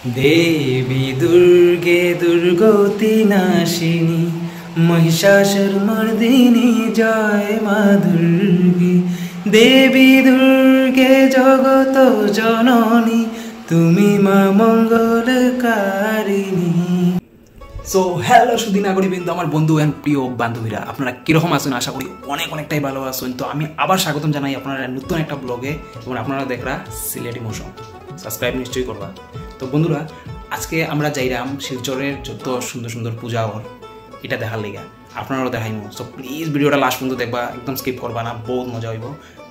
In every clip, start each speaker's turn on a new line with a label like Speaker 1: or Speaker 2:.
Speaker 1: देवी दुर्गे दुर्गति नाशिनी महिषासुर मर्दिनी जय मा दुर्गे देवी दुर्गे जगत जननी तुमी मा मंगलकारिणी। सो हेलो सुधी नागरिकबृंद আমার বন্ধু এন্ড প্রিয় বান্ধবীরা আপনারা কিরকম আছেন আশা করি অনেকটাই ভালো আছেন। তো আমি আবার স্বাগতম জানাই আপনারা নতুন একটা ব্লগে এবং আপনারা দেখরা সিলেটি মোশন সাবস্ক্রাইব নিশ্চয়ই করবা। তো বন্ধুরা আজকে আমরা যাইরাম শিলচরের যত সুন্দর সুন্দর পূজা হয় এটা দেখার লেগা আপনারাও দেখাইমু। সো প্লিজ ভিডিওটা লাস্ট পর্যন্ত দেখবা, একদম স্কিপ করবা না, বহুত মজা হইব।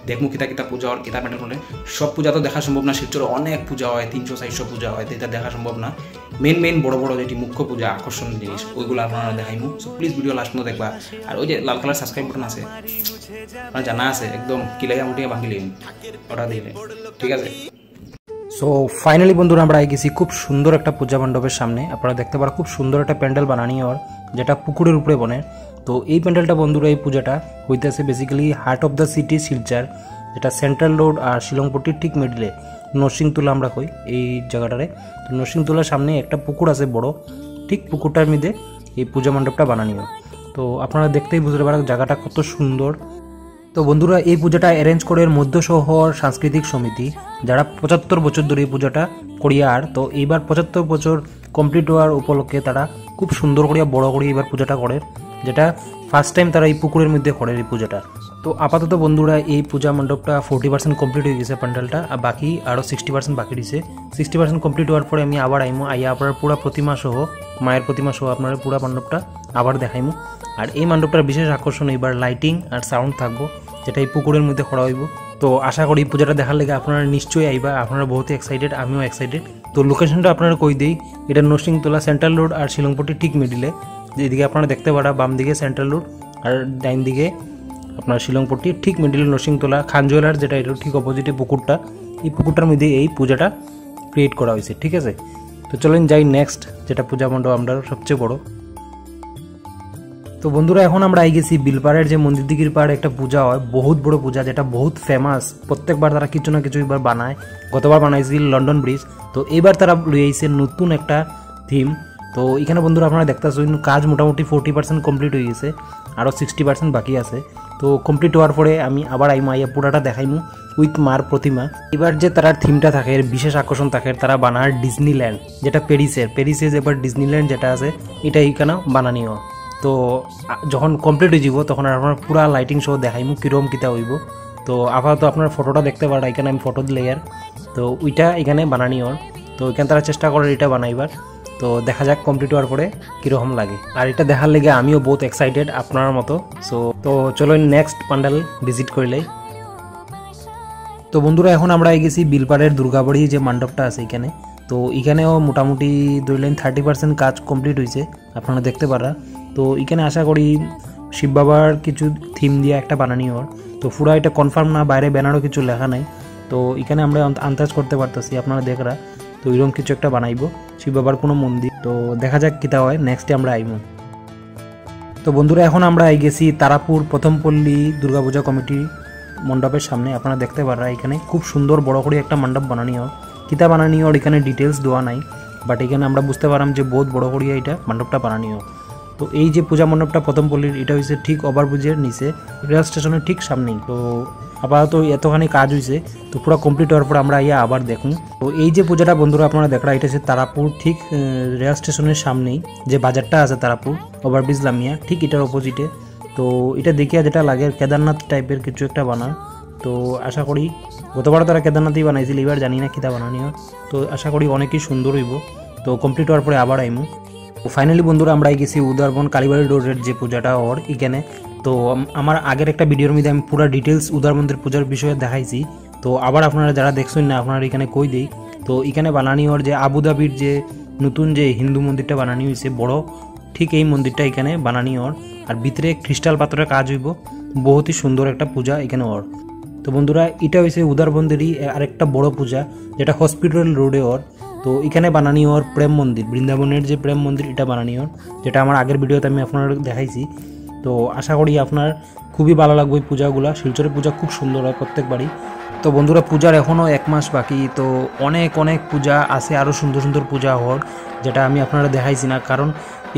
Speaker 1: দেখমু কিতা পূজা হয় কিতা প্যান্ডেল করলে সব পূজা তো দেখা সম্ভব না, শিলচরে অনেক পূজা হয় 300-400 পূজা হয়, এটা দেখা সম্ভব না। মেন বড় যেটি মুখ্য পূজা আকর্ষণীয় জিনিস ওইগুলো আপনারা দেখাইমু। সো প্লিজ ভিডিও লাস্ট পর্যন্ত দেখবা। আর ওই যে লাল কালার সাবস্ক্রাইব বাটন আছে আপনার জানা আছে, একদম কিলাইয়া মুটিয়া ভাঙিলে ওটা দিলে ঠিক আছে। সো ফাইনালি বন্ধুরা আমরা গেছি খুব সুন্দর একটা পূজা মণ্ডপের সামনে। আপনারা দেখতে পারেন খুব সুন্দর একটা প্যান্ডেল বানানি আর যেটা পুকুরের উপরে বনে। তো এই প্যান্ডেলটা বন্ধুরা এই পূজাটা হইতেছে basically heart of the city Silchar, যেটা সেন্ট্রাল রোড আর শিলংপট্টির ঠিক মিডলে নরসিংতুলা আমরা কই এই জায়গাটারে। তো নরসিংতুলার সামনে একটা পুকুর আছে বড়, ঠিক পুকুরটার মধ্যে এই পূজা মণ্ডপটা বানানি হয়। তো আপনারা দেখতেই বুঝতে পারেন জায়গাটা কত সুন্দর। তো বন্ধুরা এই পূজাটা অ্যারেঞ্জ করে মধ্য শহর সাংস্কৃতিক সমিতি, যারা 75 বছর ধরে এই পূজাটা করিয়া। আর তো এইবার 75 বছর কমপ্লিট হওয়ার উপলক্ষে তারা খুব সুন্দর করিয়া বড় করে এবার পূজাটা করে, যেটা ফার্স্ট টাইম তারা এই পুকুরের মধ্যে করে এই পূজাটা। তো আপাতত বন্ধুরা এই পূজা মণ্ডপটা 40% কমপ্লিট হয়ে গেছে প্যান্ডেলটা, আর বাকি আরও 60% বাকি দিছে। 60% কমপ্লিট হওয়ার পরে আমি আবার আইমু, আইয়া আপনার পুরা প্রতিমা সহ মায়ের প্রতিমা সহ আপনার পুরা মণ্ডপটা আবার দেখাইমু। আর এই মণ্ডপটার বিশেষ আকর্ষণ এবার লাইটিং আর সাউন্ড থাকবো, যেটা এই পুকুরের মধ্যে করা হইব। তো আশা করি পূজাটা দেখার লেগে আপনারা নিশ্চয়ই আইবা, আপনারা বহুত এক্সাইটেড, আমিও এক্সাইটেড। তো লোকেশনটা আপনারা কই দেই, এটা নরসিংতলা সেন্ট্রাল রোড আর শিলংপট্টি ঠিক মিডিলে। যেদিকে আপনারা দেখতে পারা বাম দিকে সেন্ট্রাল রোড আর ডাইন দিকে আপনার শিলংপট্টি ঠিক মিডিলে নরসিংতলা খান জুয়েলার্স, যেটা এটা ঠিক অপোজিটে পুকুরটা। এই পুকুরটার মধ্যে এই পূজাটা ক্রিয়েট করা হয়েছে, ঠিক আছে। তো চলেন যাই নেক্সট, যেটা পূজা মণ্ডপ আমরা সবচেয়ে বড়। তো বন্ধুরা এখন আমরা আই গেছি বিলপাড়ের যে মন্দির দিঘির পাড়ে একটা পূজা হয়, বহুত বড় পূজা, যেটা বহুত ফেমাস। প্রত্যেকবার তারা কিছু না কিছু এবার বানায়, গতবার বানাইছিল লন্ডন ব্রিজ, তো এইবার তারা লই আইছে নতুন একটা থিম। তো এখানে বন্ধুরা আপনারা দেখতেছেন কাজ মোটামুটি 40% কমপ্লিট হয়ে গেছে, আরও 60% বাকি আছে। তো কমপ্লিট হওয়ার পরে আমি আবার আইয়া পুরাটা দেখাইমু উইথ মার প্রতিমা। এবার যে তার থিমটা থাকে, এর বিশেষ আকর্ষণ থাকে, তারা বানায় ডিজনিল্যান্ড, যেটা প্যারিসে এবার ডিজনিল্যান্ড যেটা আছে এটা এইখানে বানানিও। তো যখন কমপ্লিট হয়ে যাব তখন আপনার পুরা লাইটিং শো দেখাইমু কিরম কিতা হইব। তো আপাতত আপনার ফটোটা দেখতে পারেন, এখানে আমি ফটো দিলে আর তো ওইটা এখানে বানানি ওর। তো এখানে তারা চেষ্টা করে এটা বানাইবার। তো দেখা যাক কমপ্লিট হওয়ার পরে কীরকম লাগে। আর এটা দেখার লেগে আমিও বহুত এক্সাইটেড আপনার মতো। তো চলো নেক্সট প্যান্ডেল ভিজিট করিলাই। তো বন্ধুরা এখন আমরা গেছি বিলপাড়ের দুর্গাবাড়ি যে মণ্ডপটা আছে এখানে। তো এখানেও মোটামুটি ধরলেন 30% কাজ কমপ্লিট হয়েছে, আপনারা দেখতে পারা। তো এখানে আশা করি শিব বাবার কিছু থিম দিয়ে একটা বানানি ওর। তো পুরো এটা কনফার্ম না, বাইরে ব্যানারও কিছু লেখা নাই। তো এখানে আমরা আন্দাজ করতে পারতেছি, আপনারা দেখরা। তো এরকম কিছু একটা বানাইবো শিব বাবার কোনো মন্দির। তো দেখা যাক কিতা হয়, নেক্সটে আমরা আইবো। তো বন্ধুরা এখন আমরা আই গেছি তারাপুর প্রথমপল্লী দুর্গাপূজা কমিটি মণ্ডপের সামনে। আপনারা দেখতে পারা এখানে খুব সুন্দর বড় করে একটা মণ্ডপ বানানি হয়। কিতা বানানি হয় এখানে ডিটেলস দেওয়া নাই, বাট এখানে আমরা বুঝতে পারলাম যে বহুত বড় করিয়া এটা মণ্ডপটা বানানি হয়। তো এই যে পূজা মণ্ডপটা প্রথমপল্লীর, এটা হয়েছে ঠিক ওভারব্রিজের নিচে রেল স্টেশনের ঠিক সামনেই। তো আপাতত এতখানি কাজ হয়েছে, তো পুরো কমপ্লিট হওয়ার পর আমরা ইয়া আবার দেখুন। তো এই যে পূজাটা বন্ধুরা আপনারা দেখরা, এটা হচ্ছে তারাপুর ঠিক রেল স্টেশনের সামনেই যে বাজারটা আছে তারাপুর ওভারব্রিজ লামিয়া, ঠিক এটার অপোজিটে। তো এটা দেখিয়া যেটা লাগে কেদারনাথ টাইপের কিছু একটা বানান। তো আশা করি গতবার তারা কেদারনাথই বানাইছিল, এবার জানি না কিতা বানানি হয়। তো আশা করি অনেকই সুন্দর হইব। তো কমপ্লিট হওয়ার পরে আবার আইমু। তো ফাইনালি বন্ধুরা আমরা গেছি উদারবন কালীবাড়ি রোডের যে পূজাটা ওর এখানে। তো আমার আগের একটা ভিডিওর মধ্যে আমি পুরো ডিটেলস উদারবন্দের পূজার বিষয়ে দেখাইছি। তো আবার আপনারা যারা দেখছেন না, আপনারা এখানে কই দেই। তো এখানে বানানি ওর যে আবুধাবির যে নতুন যে হিন্দু মন্দিরটা বানানি হয়েছে বড়, ঠিক এই মন্দিরটা এখানে বানানি ওর। আর ভিতরে ক্রিস্টাল পাথরের কাজ হইব, বহুতই সুন্দর একটা পূজা এখানে ওর। তো বন্ধুরা এটা হয়েছে উদারবন্দেরই আরেকটা বড় পূজা, যেটা হসপিটাল রোডে ওর। তো এখানে বানানি ওর প্রেম মন্দির, বৃন্দাবনের যে প্রেম মন্দির এটা বানানি ওর, যেটা আমার আগের ভিডিওতে আমি আপনার দেখাইছি। তো আশা করি আপনার খুবই ভালো লাগবে এই পূজাগুলো। শিলচরের পূজা খুব সুন্দর হয় প্রত্যেকবারই। তো বন্ধুরা পূজার এখনও 1 মাস বাকি, তো অনেক অনেক পূজা আছে, আরও সুন্দর সুন্দর পূজা হওয়ার, যেটা আমি আপনারা দেখাইছি না, কারণ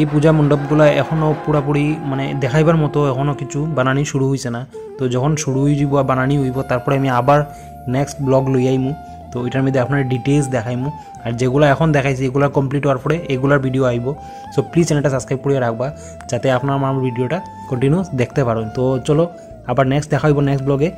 Speaker 1: এই পূজা মণ্ডপগুলো এখনও পুরাপুরি মানে দেখাইবার মতো এখনও কিছু বানানি শুরু হয়েছে না। তো যখন শুরু হয়ে যাব বানানি হইব, তারপরে আমি আবার নেক্সট ব্লগ লই আইমু, তো এটার মধ্যে আপনার ডিটেলস দেখাইমু। আর যেগুলো এখন দেখাইছি এগুলো কমপ্লিট হওয়ার পরে এগুলার ভিডিও আইব। সো প্লিজ চ্যানেলটা সাবস্ক্রাইব করে রাখবা, যাতে আপনার আমার ভিডিওটা কন্টিনিউ দেখতে পারেন। তো চলো আবার নেক্সট দেখা হইব নেক্সট ব্লগে।